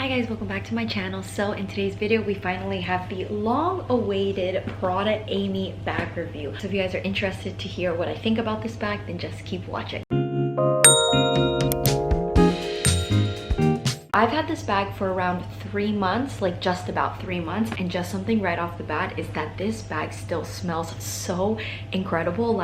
Hi guys, welcome back to my channel. So in today's video we finally have the long-awaited Prada Aimee bag review. So if you guys are interested to hear what I think about this bag, then just keep watching. I've had this bag for around 3 months, like just about 3 months, and just something right off the bat is that this bag still smells so incredible.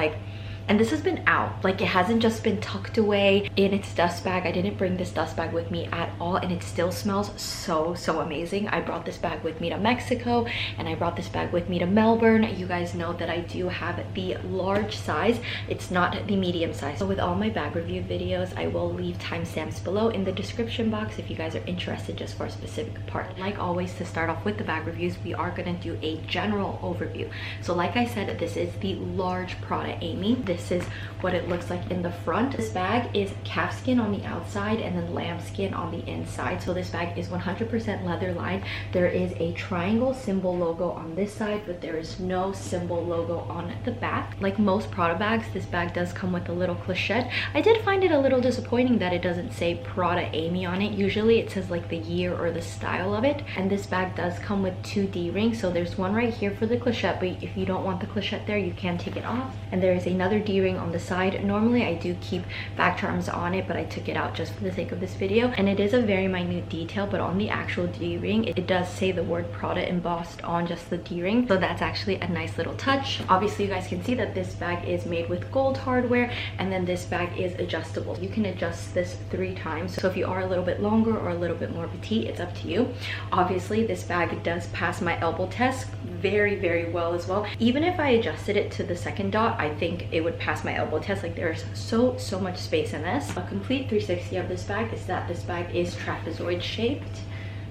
And this has been out, like it hasn't just been tucked away in its dust bag. I didn't bring this dust bag with me at all, and it still smells so amazing. I brought this bag with me to Mexico, and I brought this bag with me to Melbourne. You guys know that I do have the large size, it's not the medium size. So with all my bag review videos, I will leave timestamps below in the description box if you guys are interested just for a specific part. Like always, to start off with the bag reviews, we are going to do a general overview. So like I said, this is the large Prada Aimee. This is what it looks like in the front. This bag is calfskin on the outside and then lambskin on the inside. So this bag is 100% leather lined. There is a triangle symbol logo on this side, but there is no symbol logo on the back. Like most Prada bags, this bag does come with a little clochette. I did find it a little disappointing that it doesn't say Prada Aimee on it. Usually it says like the year or the style of it. And this bag does come with 2 D-rings. So there's one right here for the clochette, but if you don't want the clochette there, you can take it off. And there is another D-ring on the side. Normally I do keep back charms on it, but I took it out just for the sake of this video. And it is a very minute detail, but on the actual D-ring it does say the word Prada embossed on just the D-ring, so that's actually a nice little touch. Obviously you guys can see that this bag is made with gold hardware, and then this bag is adjustable. You can adjust this 3 times, so if you are a little bit longer or a little bit more petite, it's up to you. Obviously this bag does pass my elbow test very well as well. Even if I adjusted it to the 2nd dot, I think it would pass my elbow test. Like there's so much space in this. A complete 360 of this bag is that this bag is trapezoid shaped.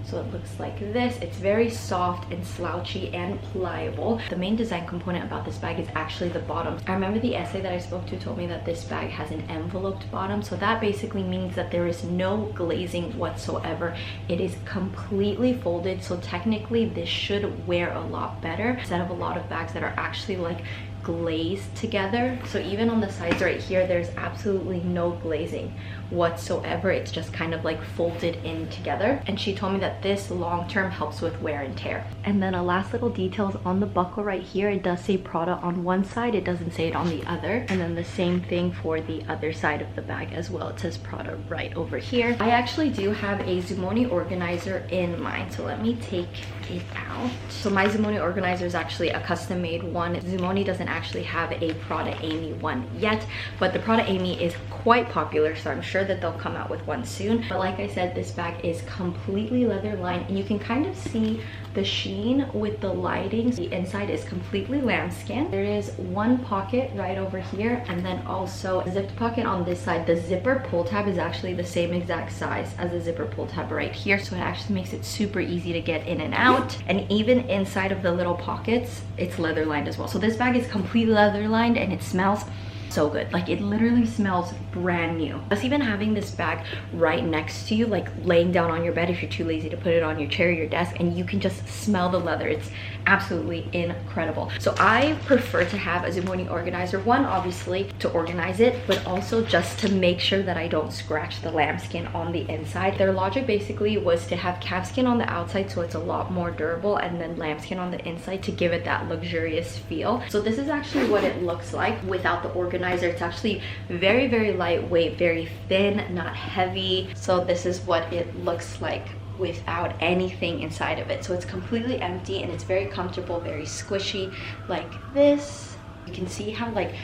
So it looks like this. It's very soft and slouchy and pliable. The main design component about this bag is actually the bottom. I remember the essay that I spoke to told me that this bag has an enveloped bottom. So that basically means that there is no glazing whatsoever. It is completely folded. So technically this should wear a lot better instead of a lot of bags that are actually like glazed together. So even on the sides right here, there's absolutely no glazing whatsoever. It's just kind of like folded in together. And she told me that this long term helps with wear and tear. And then a last little details on the buckle right here. It does say Prada on one side, it doesn't say it on the other. And then the same thing for the other side of the bag as well. It says Prada right over here. I actually do have a Zumoni organizer in mine, so let me take it out. So my Zumoni organizer is actually a custom made one. Zumoni doesn't actually have a Prada Aimee one yet, but the Prada Aimee is quite popular, so I'm sure that they'll come out with one soon. But like I said, this bag is completely leather lined, and you can kind of see the sheen with the lighting. The inside is completely lambskin. There is one pocket right over here, and then also a zipped pocket on this side. The zipper pull tab is actually the same exact size as the zipper pull tab right here, so it actually makes it super easy to get in and out. And even inside of the little pockets, it's leather lined as well. So this bag is completely leather lined, and it smells so good. Like it literally smells brand new. Just even having this bag right next to you, like laying down on your bed if you're too lazy to put it on your chair or your desk, and you can just smell the leather. It's absolutely incredible. So I prefer to have a Zumoni organizer. One, obviously to organize it, but also just to make sure that I don't scratch the lambskin on the inside. Their logic basically was to have calfskin on the outside so it's a lot more durable, and then lambskin on the inside to give it that luxurious feel. So this is actually what it looks like without the organizer. It's actually very lightweight, very thin, not heavy. So this is what it looks like without anything inside of it. So it's completely empty, and it's very comfortable, very squishy like this. You can see how like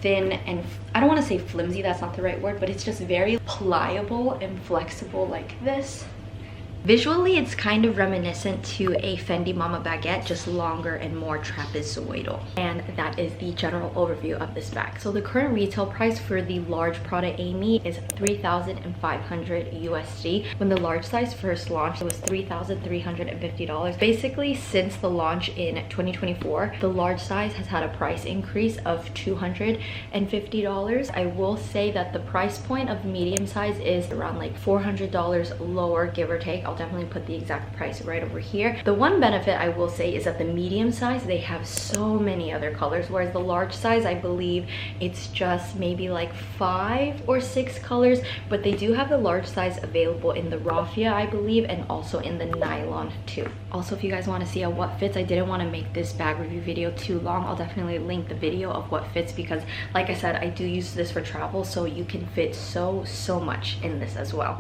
thin and, I don't want to say flimsy, that's not the right word, but it's just very pliable and flexible like this. Visually, it's kind of reminiscent to a Fendi Mama baguette, just longer and more trapezoidal. And that is the general overview of this bag. So the current retail price for the large Prada Aimee is $3,500 USD. When the large size first launched, it was $3,350. Basically, since the launch in 2024, the large size has had a price increase of $250. I will say that the price point of medium size is around like $400 lower, give or take. I'll definitely put the exact price right over here. The one benefit I will say is that the medium size, they have so many other colors, whereas the large size, I believe it's just maybe like 5 or 6 colors, but they do have the large size available in the raffia, I believe, and also in the nylon too. Also, if you guys want to see what fits, I didn't want to make this bag review video too long. I'll definitely link the video of what fits, because like I said, I do use this for travel, so you can fit so much in this as well.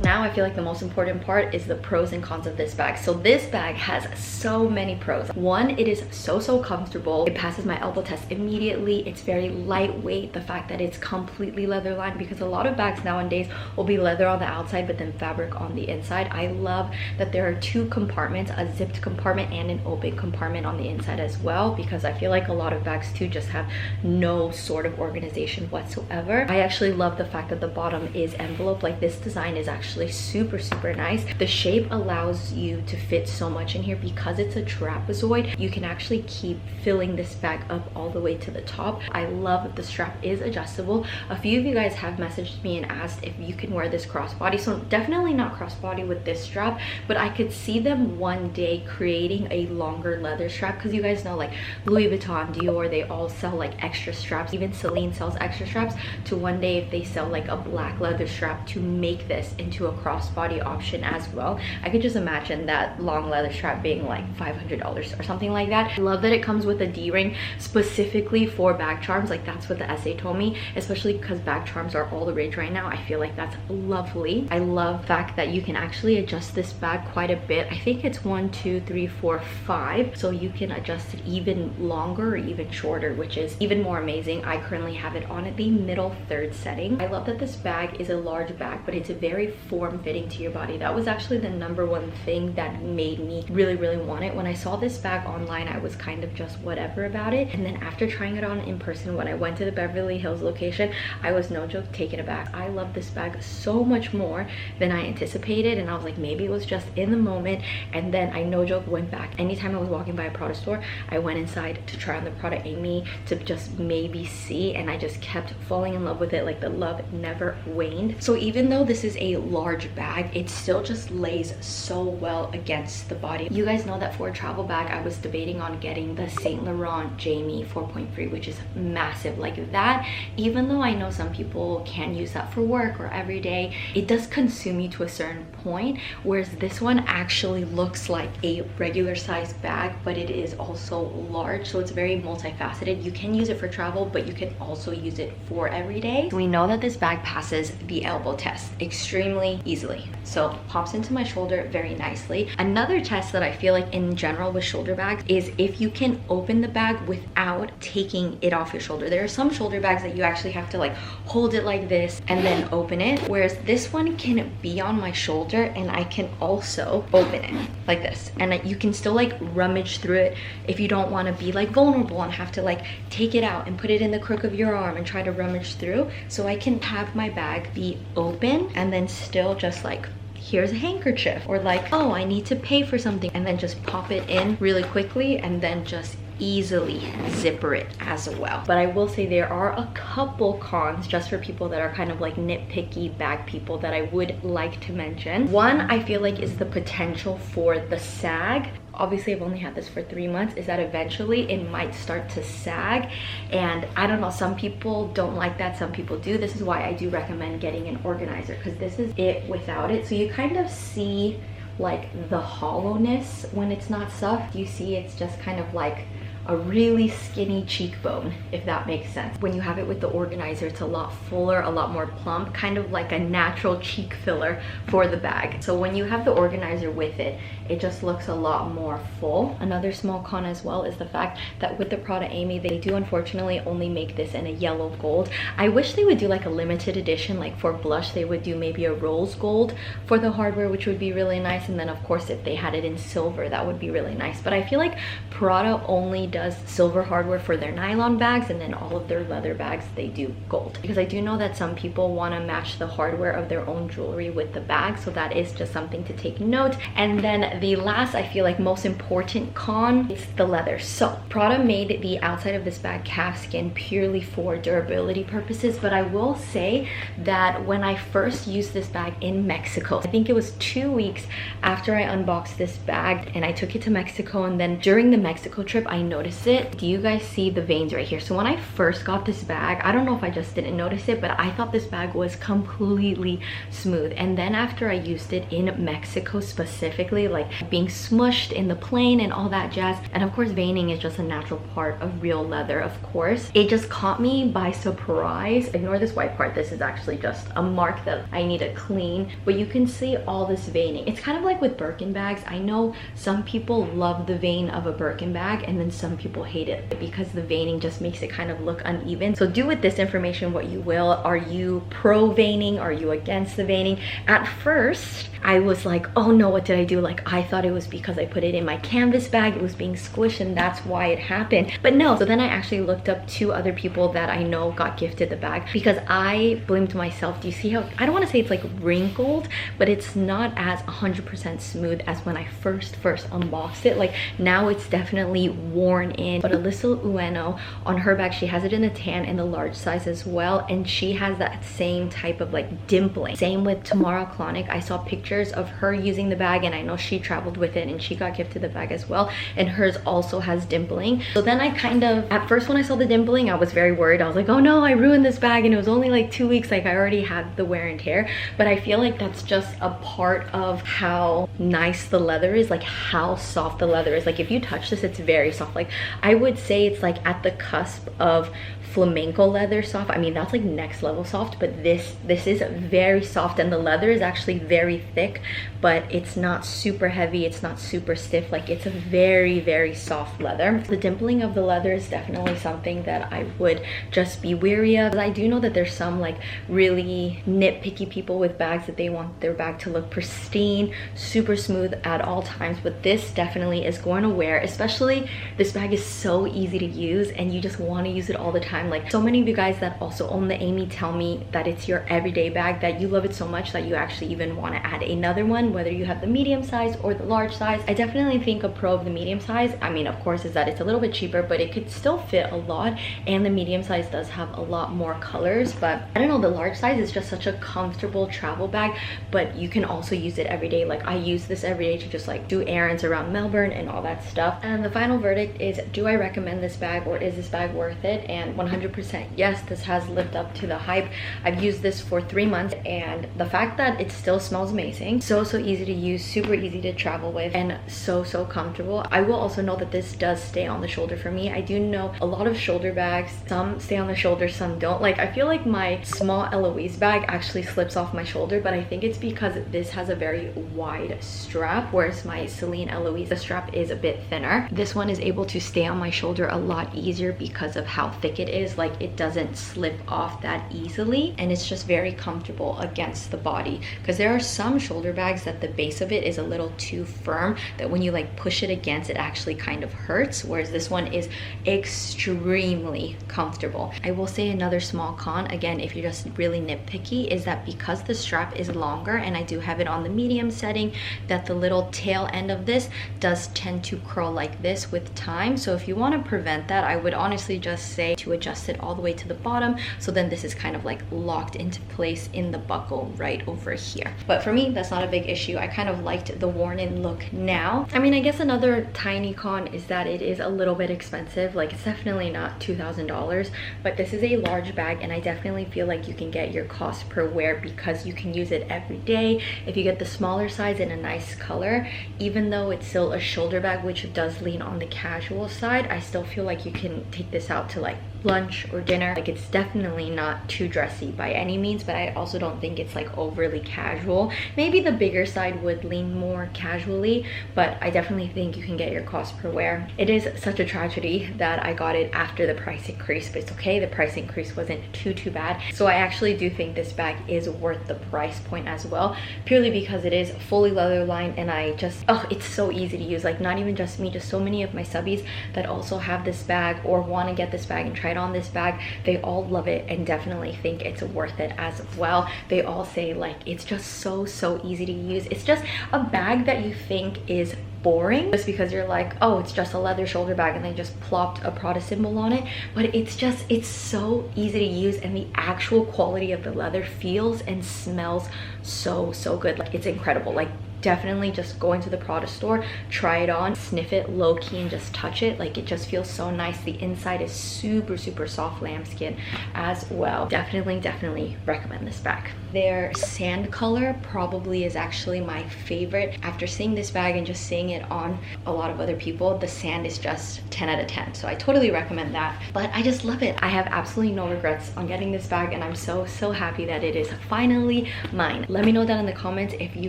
Now I feel like the most important part is the pros and cons of this bag. So this bag has so many pros. One, it is so comfortable. It passes my elbow test immediately. It's very lightweight. The fact that it's completely leather lined, because a lot of bags nowadays will be leather on the outside but then fabric on the inside. I love that there are 2 compartments, a zipped compartment and an open compartment on the inside as well, because I feel like a lot of bags too just have no sort of organization whatsoever. I actually love the fact that the bottom is envelope. Like, this design is actually super nice. The shape allows you to fit so much in here. Because it's a trapezoid, you can actually keep filling this bag up all the way to the top. I love that the strap is adjustable. A few of you guys have messaged me and asked if you can wear this crossbody, so definitely not crossbody with this strap, but I could see them one day creating a longer leather strap, because you guys know, like Louis Vuitton, Dior, they all sell like extra straps. Even Celine sells extra straps. To one day, if they sell like a black leather strap to make this into a crossbody option as well, I could just imagine that long leather strap being like $500 or something like that. I love that it comes with a D-ring specifically for bag charms. Like, that's what the essay told me, especially because bag charms are all the rage right now. I feel like that's lovely. I love the fact that you can actually adjust this bag quite a bit. I think it's 1, 2, 3, 4, 5, so you can adjust it even longer or even shorter, which is even more amazing. I currently have it on at the middle 3rd setting. I love that this bag is a large bag, but it's a very form-fitting to your body. That was actually the #1 thing that made me really want it. When I saw this bag online, I was kind of just whatever about it, and then after trying it on in person when I went to the Beverly Hills location, I was no joke taken aback. I love this bag so much more than I anticipated, and I was like, maybe it was just in the moment. And then I no joke went back. Anytime I was walking by a Prada store, I went inside to try on the Prada Aimee to just maybe see, and I just kept falling in love with it. Like, the love never waned. So even though this is a large bag, it still just lays so well against the body. You guys know that for a travel bag, I was debating on getting the Saint Laurent Jamie 4.3, which is massive. Like that, even though I know some people can use that for work or every day, it does consume you to a certain point, whereas this one actually looks like a regular size bag, but it is also large, so it's very multifaceted. You can use it for travel, but you can also use it for every day. We know that this bag passes the elbow test extremely easily, so pops into my shoulder very nicely. Another test that I feel like in general with shoulder bags is if you can open the bag without taking it off your shoulder. There are some shoulder bags that you actually have to like hold it like this and then open it, whereas this one can be on my shoulder and I can also open it like this, and you can still like rummage through it if you don't want to be like vulnerable and have to like take it out and put it in the crook of your arm and try to rummage through. So I can have my bag be open and then still just like, here's a handkerchief, or like, oh, I need to pay for something, and then just pop it in really quickly and then just easily zipper it as well. But I will say there are a couple cons just for people that are kind of like nitpicky bag people that I would like to mention. One, I feel like, is the potential for the sag. Obviously, I've only had this for 3 months, is that eventually it might start to sag, and I don't know, some people don't like that, some people do. This is why I do recommend getting an organizer, because this is it without it. So you kind of see like the hollowness when it's not stuffed. You see it's just kind of like a really skinny cheekbone, if that makes sense. When you have it with the organizer, it's a lot fuller, a lot more plump, kind of like a natural cheek filler for the bag. So when you have the organizer with it, it just looks a lot more full. Another small con as well is the fact that with the Prada Aimee, they do unfortunately only make this in a yellow gold. I wish they would do like a limited edition, like for blush, they would do maybe a rose gold for the hardware, which would be really nice. And then of course, if they had it in silver, that would be really nice. But I feel like Prada only does silver hardware for their nylon bags, and then all of their leather bags they do gold, because I do know that some people want to match the hardware of their own jewelry with the bag, so that is just something to take note. And then the last, I feel like most important con is the leather. So Prada made the outside of this bag calfskin purely for durability purposes, but I will say that when I first used this bag in Mexico, I think it was 2 weeks after I unboxed this bag and I took it to Mexico, and then during the Mexico trip I noticed it. Do you guys see the veins right here? So when I first got this bag, I don't know if I just didn't notice it, but I thought this bag was completely smooth, and then after I used it in Mexico specifically, like being smushed in the plane and all that jazz, and of course veining is just a natural part of real leather, of course, it just caught me by surprise. Ignore this white part, this is actually just a mark that I need to clean, but you can see all this veining. It's kind of like with Birkin bags. I know some people love the vein of a Birkin bag, and then some people hate it because the veining just makes it kind of look uneven. So do with this information what you will. Are you pro veining? Are you against the veining? At first I was like, oh no, what did I do? Like, I thought it was because I put it in my canvas bag, it was being squished and that's why it happened. But no. So then I actually looked up 2 other people that I know got gifted the bag, because I blamed myself. Do you see how, I don't want to say it's like wrinkled, but it's not as 100% smooth as when I first unboxed it. Like now it's definitely worn in. But Alyssa Ueno, on her bag, she has it in the tan and the large size as well, and she has that same type of like dimpling. Same with Tamara Klonik. I saw pictures of her using the bag, and I know she traveled with it and she got gifted the bag as well, and hers also has dimpling. So then I kind of, at first when I saw the dimpling, I was very worried. I was like, oh no, I ruined this bag, and it was only like 2 weeks, like I already had the wear and tear. But I feel like that's just a part of how nice the leather is, like how soft the leather is. Like if you touch this, it's very soft. Like I would say it's like at the cusp of flamenco leather soft. I mean, that's like next level soft, but this is very soft, and the leather is actually very thick, but it's not super heavy, it's not super stiff. Like it's a very soft leather. The dimpling of the leather is definitely something that I would just be wary of. I do know that there's some like really nitpicky people with bags that they want their bag to look pristine, super smooth at all times, but this definitely is going to wear. Especially this bag is so easy to use and you just want to use it all the time. Like so many of you guys that also own the Aimee tell me that it's your everyday bag, that you love it so much that you actually even want to add another one, whether you have the medium size or the large size. I definitely think a pro of the medium size, I mean of course, is that it's a little bit cheaper, but it could still fit a lot, and the medium size does have a lot more colors. But I don't know, the large size is just such a comfortable travel bag, but you can also use it every day. Like I use this every day to just like do errands around Melbourne and all that stuff. And the final verdict is, do I recommend this bag, or is this bag worth it? And 100% yes, this has lived up to the hype. I've used this for 3 months, and the fact that it still smells amazing, so easy to use, super easy to travel with, and so comfortable. I will also know that this does stay on the shoulder for me. I do know a lot of shoulder bags, some stay on the shoulder, some don't. Like I feel like my small Eloise bag actually slips off my shoulder, but I think it's because this has a very wide strap, whereas my Celine Eloise, the strap is a bit thinner. This one is able to stay on my shoulder a lot easier because of how thick it is. Like it doesn't slip off that easily, and it's just very comfortable against the body, because there are some shoulder bags that the base of it is a little too firm, that when you like push it against, it actually kind of hurts, whereas this one is extremely comfortable. I will say another small con, again if you're just really nitpicky, is that because the strap is longer, and I do have it on the medium setting, that the little tail end of this does tend to curl like this with time. So if you want to prevent that, I would honestly just say to adjust it all the way to the bottom, so then this is kind of like locked into place in the buckle right over here. But for me, that's not a big issue. I kind of liked the worn in look now. I mean, I guess another tiny con is that it is a little bit expensive. Like it's definitely not $2,000, but this is a large bag, and I definitely feel like you can get your cost per wear because you can use it every day. If you get the smaller size in a nice color, even though it's still a shoulder bag, which does lean on the casual side, I still feel like you can take this out to like lunch or dinner. Like, it's definitely not too dressy by any means, but I also don't think it's like overly casual. Maybe the bigger side would lean more casually, but I definitely think you can get your cost per wear. It is such a tragedy that I got it after the price increase, but it's okay. The price increase wasn't too bad. So I actually do think this bag is worth the price point as well, purely because it is fully leather lined, and I just, oh, it's so easy to use. Like, not even just me, just so many of my subbies that also have this bag or want to get this bag and try it on this bag, they all love it and definitely think it's worth it as well. They all say like it's just so easy to use. It's just a bag that you think is boring just because you're like, oh, it's just a leather shoulder bag and they just plopped a Prada symbol on it, but it's so easy to use, and the actual quality of the leather feels and smells so good. Like, it's incredible. Like, definitely just go into the Prada store, try it on, sniff it low-key and just touch it. Like, it just feels so nice. The inside is super soft lambskin as well. Definitely recommend this bag. Their sand color probably is actually my favorite. After seeing this bag and just seeing it on a lot of other people, the sand is just 10 out of 10. So I totally recommend that. But I just love it. I have absolutely no regrets on getting this bag, and I'm so happy that it is finally mine. Let me know down in the comments if you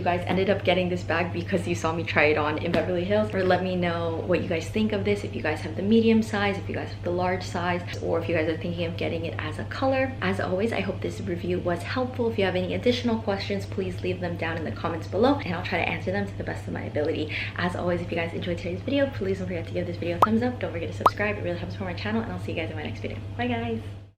guys ended up getting this bag because you saw me try it on in Beverly Hills, or let me know what you guys think of this. If you guys have the medium size, if you guys have the large size, or if you guys are thinking of getting it as a color. As always, I hope this review was helpful. If you have any additional questions, please leave them down in the comments below and I'll try to answer them to the best of my ability. As always, if you guys enjoyed today's video, please don't forget to give this video a thumbs up. Don't forget to subscribe. It really helps for my channel, and I'll see you guys in my next video. Bye guys.